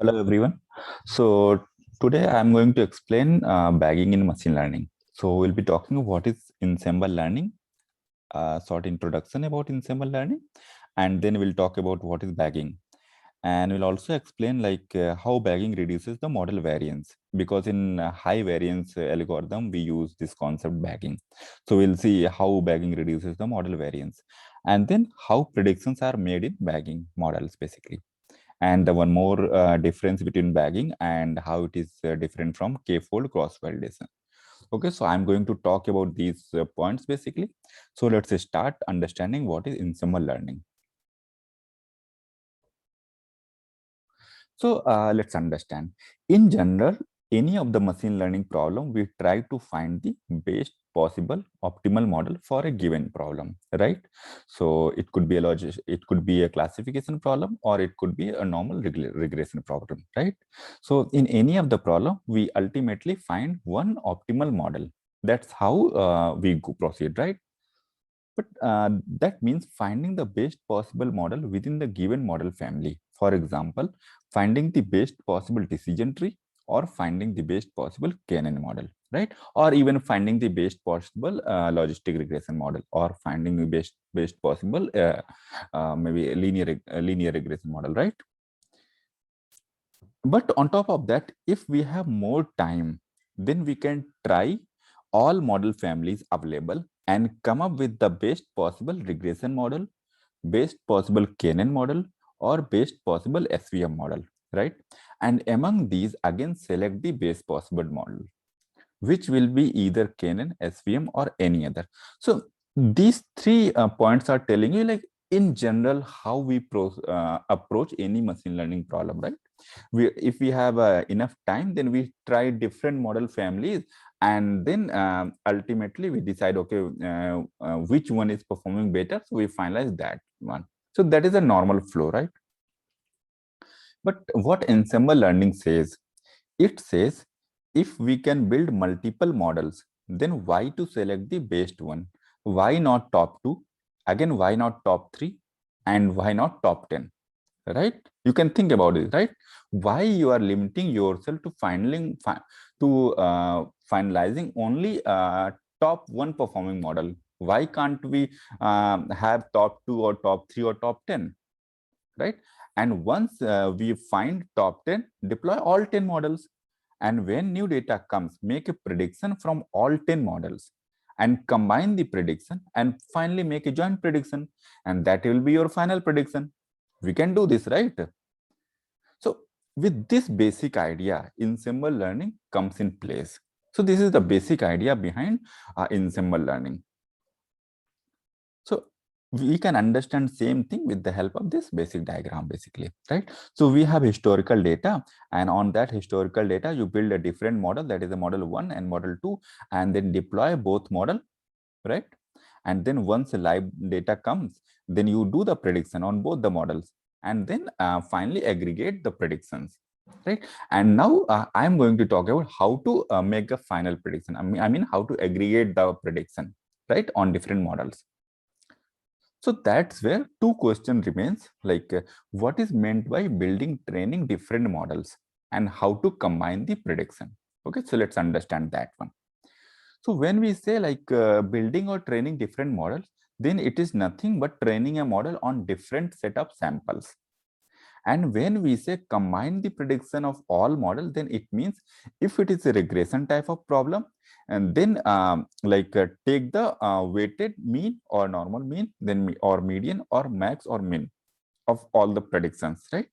Hello everyone. So today I'm going to explain bagging in machine learning. So we'll be talking what is ensemble learning, short introduction about ensemble learning, and then we'll talk about what is bagging. And we'll also explain how bagging reduces the model variance because in high variance algorithm we use this concept bagging. So we'll see how bagging reduces the model variance, and then how predictions are made in bagging models basically, and the one more difference between bagging and how it is different from k-fold cross validation. Okay, so I'm going to talk about these points basically. So let's start understanding what is ensemble learning. So let's understand. In general, any of the machine learning problem, we try to find the best possible optimal model for a given problem, right? So it could be a logic, it could be a classification problem, or it could be a normal regression problem, right? So in any of the problem, we ultimately find one optimal model. That's how we proceed, right? But that means finding the best possible model within the given model family. For example, finding the best possible decision tree, or finding the best possible KNN model, right? Or even finding the best possible logistic regression model, or finding the best possible maybe a linear regression model, right? But on top of that, if we have more time, then we can try all model families available and come up with the best possible regression model, best possible KNN model, or best possible SVM model, right? And among these, again, select the best possible model, which will be either KNN, SVM, or any other. So these three points are telling you, like, in general, how we approach any machine learning problem, right? If we have enough time, then we try different model families, and then ultimately we decide, okay, which one is performing better, so we finalize that one. So that is a normal flow, right? But what ensemble learning says, it says, if we can build multiple models, then why to select the best one? Why not top 2? Again, why not top 3? And why not top 10? Right? You can think about it, right? Why you are limiting yourself to finalizing only top 1 performing model? Why can't we have top 2 or top 3 or top 10? Right? And once we find top 10, deploy all 10 models. And when new data comes, make a prediction from all 10 models and combine the prediction and finally make a joint prediction. And that will be your final prediction. We can do this, right? So with this basic idea, ensemble learning comes in place. So this is the basic idea behind ensemble learning. So we can understand same thing with the help of this basic diagram basically, right? So we have historical data, and on that historical data, you build a different model, that is a model 1 and model 2, and then deploy both model, right? And then once the live data comes, then you do the prediction on both the models, and then finally aggregate the predictions, right? And now I'm going to talk about how to make a final prediction. I mean how to aggregate the prediction, right, on different models. So that's where two questions remains, what is meant by building training different models and how to combine the prediction. Okay, so let's understand that one. So when we say building or training different models, then it is nothing but training a model on different set of samples. And when we say combine the prediction of all models, then it means if it is a regression type of problem, and then take the weighted mean or normal mean, then or median or max or min of all the predictions, right?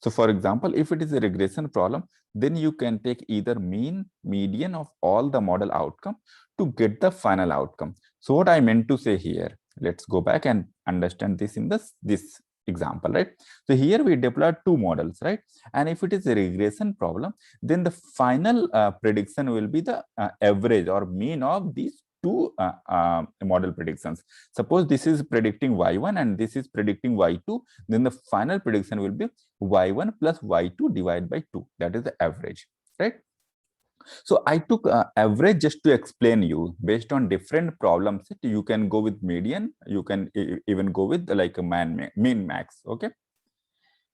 So for example, if it is a regression problem, then you can take either mean, median of all the model outcome to get the final outcome. So what I meant to say here, let's go back and understand this in this example, right? So here we deployed two models, right? And if it is a regression problem, then the final prediction will be the average or mean of these two model predictions. Suppose this is predicting y1 and this is predicting y2, then the final prediction will be y1 plus y2 divided by 2. That is the average, right? So I took average just to explain you. Based on different problems, you can go with median, you can even go with like a mean max. Okay,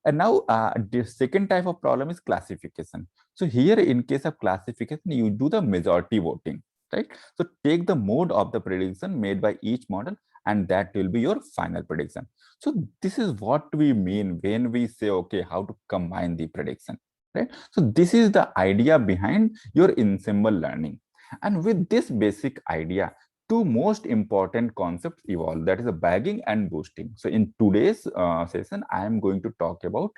And now the second type of problem is classification. So here in case of classification, you do the majority voting, right? So take the mode of the prediction made by each model, and that will be your final prediction. So this is what we mean when we say, okay, how to combine the prediction, right? So this is the idea behind your ensemble learning. And with this basic idea, two most important concepts evolve, that is a bagging and boosting. So in today's session, I am going to talk about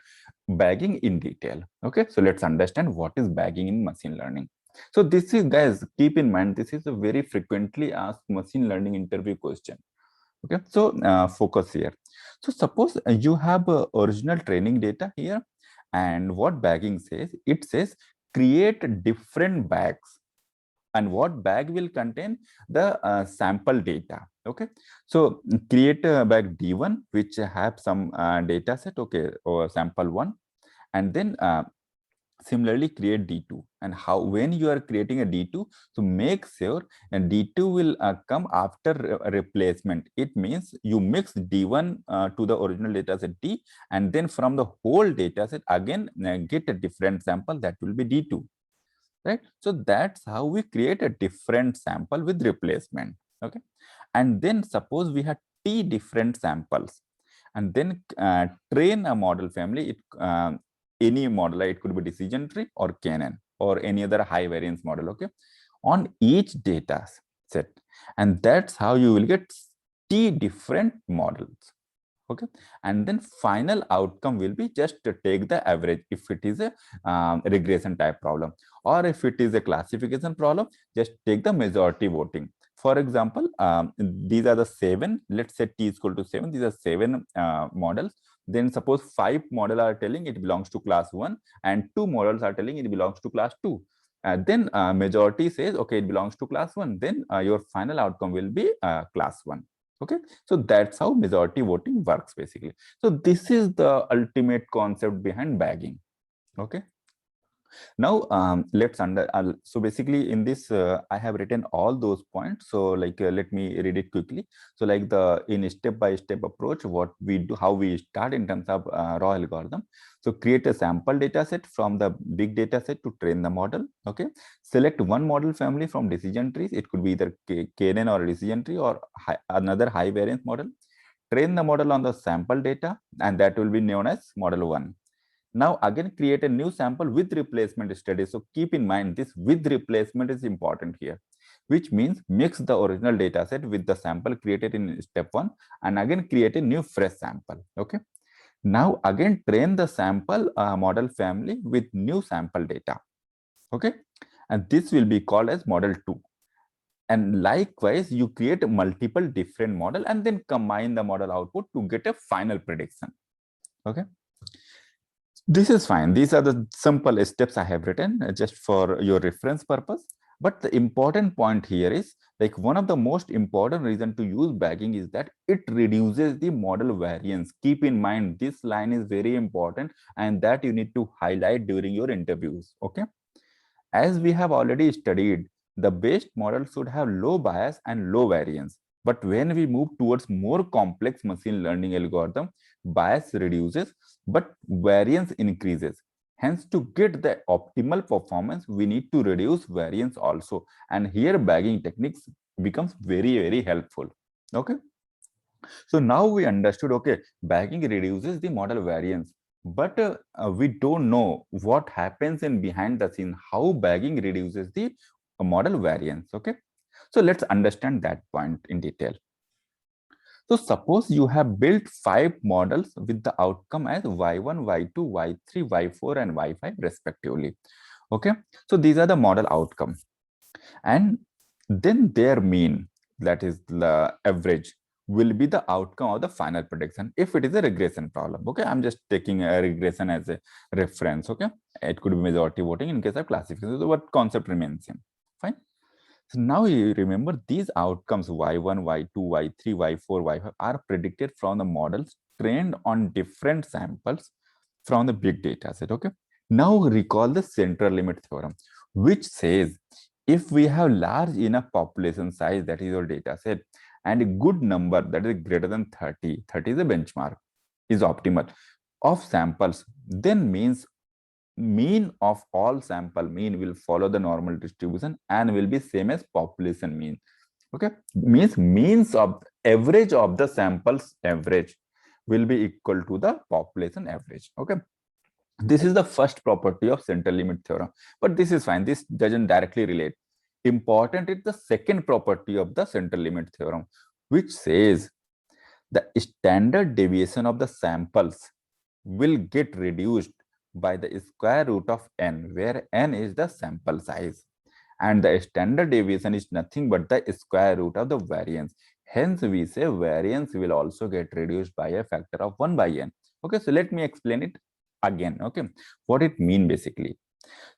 bagging in detail. Okay, so let's understand what is bagging in machine learning. So this is, guys, keep in mind, this is a very frequently asked machine learning interview question. Okay, so focus here. So suppose you have original training data here, and what bagging says, it says create different bags, and what bag will contain the sample data. Okay, so create a bag D1 which have some data set, okay, or sample 1, and then similarly create D2. And how, when you are creating a D2, so make sure and D2 will come after replacement. It means you mix D1 to the original data set D, and then from the whole data set again get a different sample, that will be D2. Right, so that's how we create a different sample with replacement. Okay, and then suppose we had t different samples, and then train a model family. Any model, it could be decision tree or KNN or any other high variance model, okay, on each data set, and that's how you will get t different models. Okay, and then final outcome will be just to take the average if it is a regression type problem, or if it is a classification problem, just take the majority voting. For example, these are the 7, let's say t is equal to 7, these are 7 models. Then suppose 5 models are telling it belongs to class 1 and 2 models are telling it belongs to class 2. Then majority says, okay, it belongs to class 1, then your final outcome will be class 1. Okay, so that's how majority voting works basically. So this is the ultimate concept behind bagging. Okay, now let's so basically in this I have written all those points. So like let me read it quickly. So like the in step by step approach, what we do, how we start in terms of raw algorithm. So create a sample data set from the big data set to train the model. Okay, select one model family from decision trees. It could be either KNN or a decision tree or another high variance model. Train the model on the sample data, and that will be known as model 1. Now again create a new sample with replacement study. So keep in mind this with replacement is important here, which means mix the original data set with the sample created in step 1 and again create a new fresh sample. Okay. Now again train the sample model family with new sample data. Okay. And this will be called as model 2. And likewise, you create multiple different model and then combine the model output to get a final prediction. Okay. This is fine. These are the simple steps I have written just for your reference purpose. But the important point here is like one of the most important reason to use bagging is that it reduces the model variance. Keep in mind, this line is very important and that you need to highlight during your interviews. Okay. As we have already studied, the best model should have low bias and low variance. But when we move towards more complex machine learning algorithm, bias reduces, but variance increases. Hence, to get the optimal performance, we need to reduce variance also. And here bagging techniques becomes very, very helpful. Okay. So now we understood, okay, bagging reduces the model variance, but we don't know what happens in behind the scene, how bagging reduces the model variance. Okay. So let's understand that point in detail. So suppose you have built 5 models with the outcome as y1, y2, y3, y4, and y5 respectively. Okay. So these are the model outcomes. And then their mean, that is the average, will be the outcome of the final prediction if it is a regression problem. Okay, I'm just taking a regression as a reference. Okay, it could be majority voting in case of classification. So what concept remains same. Fine. So now you remember these outcomes y1, y2, y3, y4, y5 are predicted from the models trained on different samples from the big data set. Okay. Now recall the central limit theorem, which says if we have large enough population size, that is your data set, and a good number that is greater than 30 is a benchmark, is optimal. of samples, then mean of all sample mean will follow the normal distribution and will be same as population mean. Okay, means of average of the samples average will be equal to the population average. Okay, this is the first property of central limit theorem, but this is fine, this doesn't directly relate. Important is the second property of the central limit theorem, which says the standard deviation of the samples will get reduced by the square root of n, where n is the sample size, and the standard deviation is nothing but the square root of the variance. Hence we say variance will also get reduced by a factor of 1 by n. Okay, so let me explain it again. Okay, what it mean basically.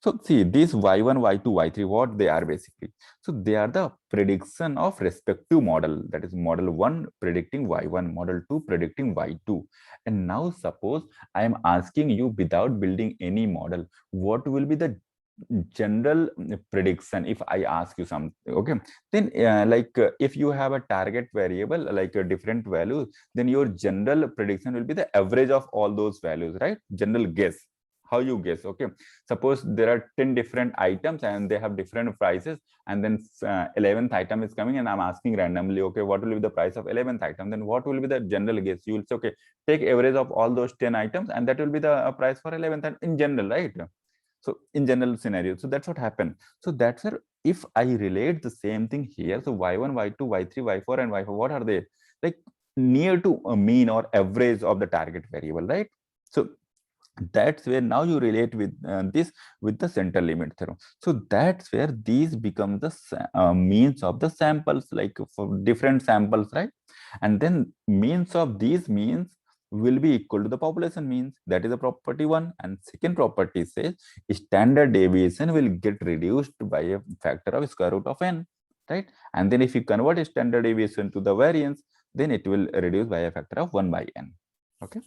So see, these y1, y2, y3, what they are basically. So they are the prediction of respective model. That is model 1 predicting y1, model 2 predicting y2. And now suppose I am asking you, without building any model, what will be the general prediction if I ask you something. Okay, then if you have a target variable like a different value, then your general prediction will be the average of all those values, right? General guess, how you guess. Okay, suppose there are 10 different items and they have different prices, and then 11th item is coming and I'm asking randomly, okay, what will be the price of 11th item? Then what will be the general guess? You will say, okay, take average of all those 10 items and that will be the price for 11th in general, right? So in general scenario, so that's what happened. So that's where if I relate the same thing here, so y1, y2, y3, y4 and y4, what are they? Like near to a mean or average of the target variable, right? So that's where now you relate with this with the central limit theorem. So that's where these become the means of the samples, like for different samples, right? And then means of these means will be equal to the population means. That is the property one. And second property says standard deviation will get reduced by a factor of square root of n, right? And then if you convert standard deviation to the variance, then it will reduce by a factor of 1 by n. Okay,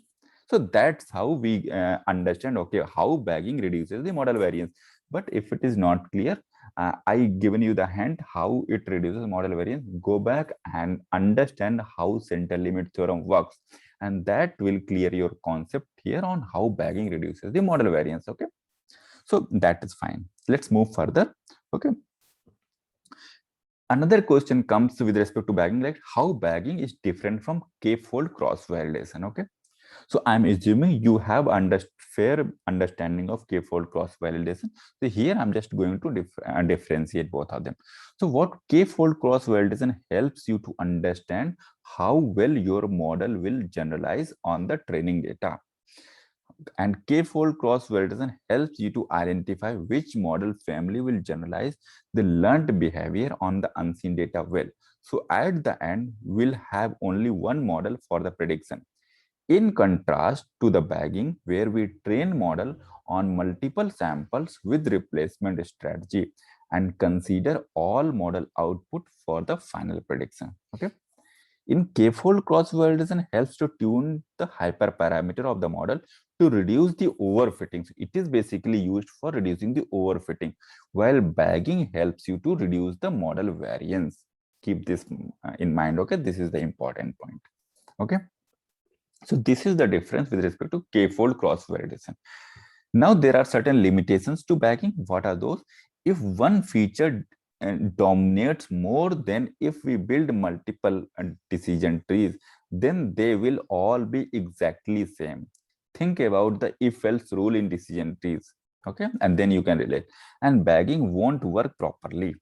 so that's how we understand, okay, how bagging reduces the model variance. But if it is not clear, I given you the hint how it reduces model variance. Go back and understand how central limit theorem works, and that will clear your concept here on how bagging reduces the model variance. Okay, so that is fine. Let's move further. Okay, another question comes with respect to bagging, like how bagging is different from k-fold cross validation. Okay, so I'm assuming you have fair understanding of k-fold cross validation. So here I'm just going to differentiate both of them. So what k-fold cross validation helps you to understand how well your model will generalize on the training data. And k-fold cross validation helps you to identify which model family will generalize the learned behavior on the unseen data well. So at the end, we'll have only one model for the prediction. In contrast to the bagging, where we train model on multiple samples with replacement strategy and consider all model output for the final prediction. Okay. In k-fold cross validation helps to tune the hyperparameter of the model to reduce the overfitting. So it is basically used for reducing the overfitting, while bagging helps you to reduce the model variance. Keep this in mind. Okay, this is the important point. Okay. So this is the difference with respect to k-fold cross validation. Now there are certain limitations to bagging. What are those? If one feature dominates more than if we build multiple decision trees, then they will all be exactly same. Think about the if-else rule in decision trees. Okay, and then you can relate. And bagging won't work properly.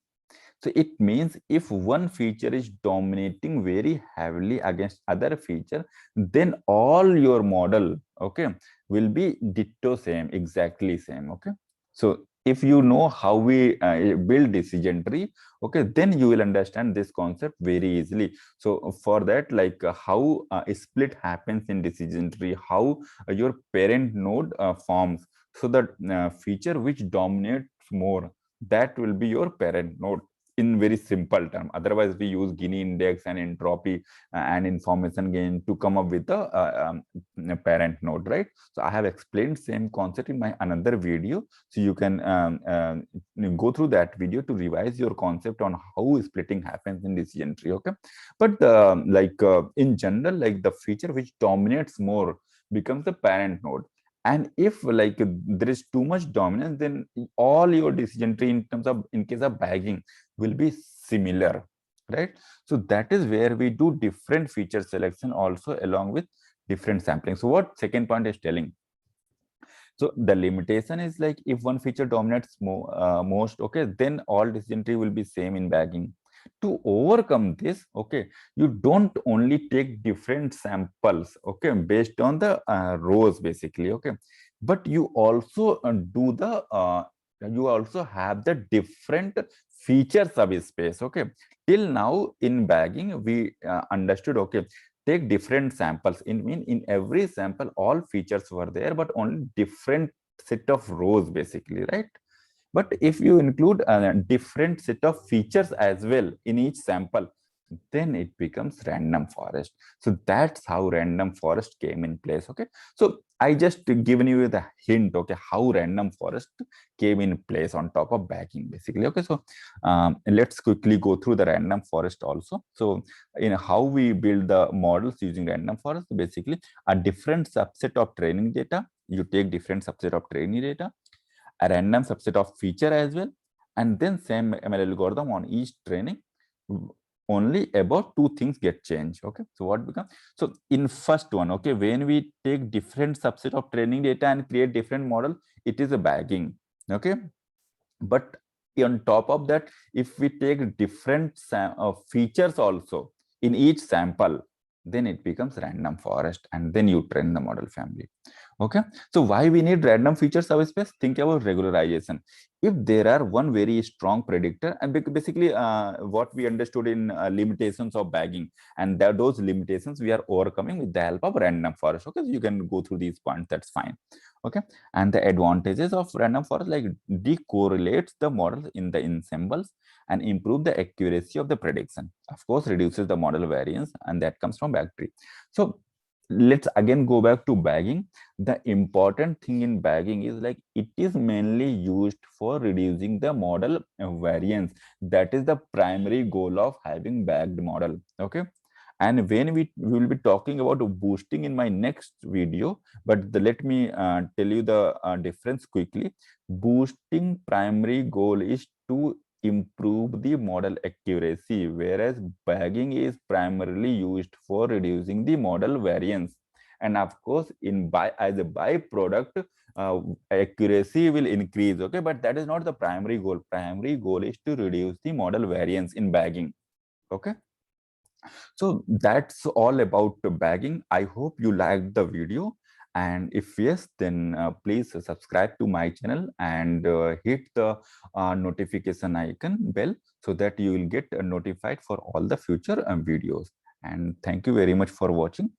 So it means if one feature is dominating very heavily against other feature, then all your model, okay, will be ditto same, exactly same. Okay. So if you know how we build decision tree, okay, then you will understand this concept very easily. So for that, like how a split happens in decision tree, how your parent node forms, so that feature which dominates more, that will be your parent node in very simple term. Otherwise we use Gini index and entropy and information gain to come up with the parent node, right? So I have explained same concept in my another video, so you can go through that video to revise your concept on how splitting happens in decision tree. Okay, but in general, like the feature which dominates more becomes the parent node. And if like there is too much dominance, then all your decision tree in terms of, in case of bagging, will be similar, right? So that is where we do different feature selection also along with different sampling. So what second point is telling? So the limitation is like if one feature dominates most, okay, then all decision tree will be same in bagging. To overcome this, okay, you don't only take different samples, okay, based on the rows basically, okay, but you also you also have the different feature subspace, okay. Till now in bagging we understood, okay, take different samples. In every sample all features were there, but only different set of rows basically, right? But if you include a different set of features as well in each sample, then it becomes random forest. So that's how random forest came in place, okay. So I just given you the hint, okay, how random forest came in place on top of bagging basically, okay. So let's quickly go through the random forest also. So in how we build the models using random forest, basically a different subset of training data, you take different subset of training data, a random subset of feature as well, and then same ML algorithm on each training. Only about two things get changed, okay. So what becomes, so in first one, okay, when we take different subset of training data and create different model, it is a bagging, okay. But on top of that, if we take different features also in each sample, then it becomes random forest, and then you train the model family, okay. So why we need random feature subspace? Think about regularization. If there are one very strong predictor, and basically what we understood in limitations of bagging, and that those limitations we are overcoming with the help of random forest, okay. So you can go through these points, that's fine, okay. And the advantages of random forest, like decorrelates the model in the ensembles and improve the accuracy of the prediction, of course reduces the model variance, and that comes from backtree. So let's again go back to bagging. The important thing in bagging is like it is mainly used for reducing the model variance. That is the primary goal of having bagged model, okay. And when we will be talking about boosting in my next video, but let me tell you the difference quickly. Boosting primary goal is to improve the model accuracy, whereas bagging is primarily used for reducing the model variance. And of course, as a byproduct, accuracy will increase, okay, but that is not the primary goal. Primary goal is to reduce the model variance in bagging, okay. So that's all about the bagging. I hope you liked the video. And if yes, then please subscribe to my channel and hit the notification icon bell so that you will get notified for all the future videos. And thank you very much for watching.